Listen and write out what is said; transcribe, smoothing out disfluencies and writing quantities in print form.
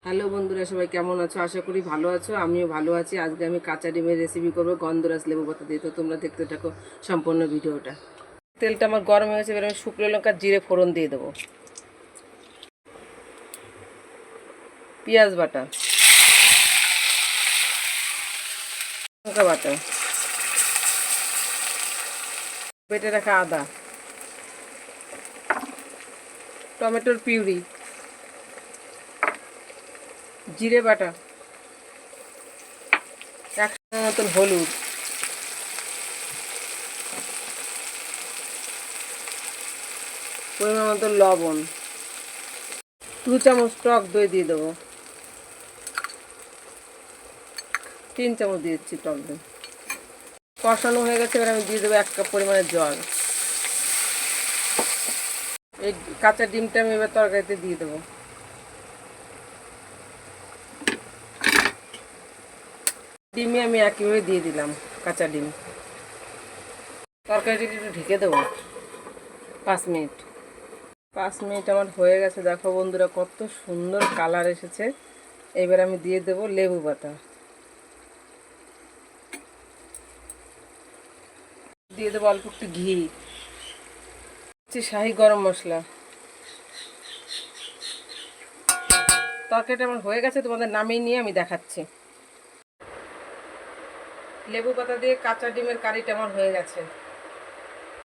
Hello বন্ধুরা, সবাই কেমন আছো? আশা করি ভালো আছো। আমিও ভালো আছি। আজকে আমি কাঁচা ডিমের রেসিপি করবো গন্ধরাজ লেবু পাতা দিয়ে। তো তোমরা দেখতে থাকো সম্পূর্ণ ভিডিওটা। তেলটা আমার গরম হয়ে গেছে, এবার আমি শুকনো লঙ্কা জিরে ফোড়ন দিয়ে দেবো। পেঁয়াজ বাটা, লঙ্কা বাটা, বেটে রাখা আদা, টমেটোর পিউরি, জিরে বাটা, 100 মতন হলুদ, পরিমাণ মতো লবণ, 2 চামচ টক দই দিয়ে দেবো। 3 চামচ দিয়েছি টক দই। কষানো হয়ে গেছে, এবার আমি দিয়ে দেবো 1 কাপ পরিমাণে জল। এই কাঁচা ডিমটা আমি এবার তরকারিতে দিয়ে দেবো। ডিমে আমি একইভাবে দিয়ে দিলাম কাঁচা ডিম। তরকারিটা একটু ঢেকে দেবো 5 মিনিট। 5 মিনিট আমার হয়ে গেছে। দেখো বন্ধুরা, কত সুন্দর কালার এসেছে। এবার আমি দিয়ে দেবো লেবু পাতা, দিয়ে দেবো অল্প একটু ঘি, শাহি গরম মশলা। তরকারিটা আমার হয়ে গেছে, তোমাদের নামিয়ে নিয়ে আমি দেখাচ্ছি। লেবু পাতা দিয়ে কাঁচা ডিমের কারিটা আমার হয়ে গেছে।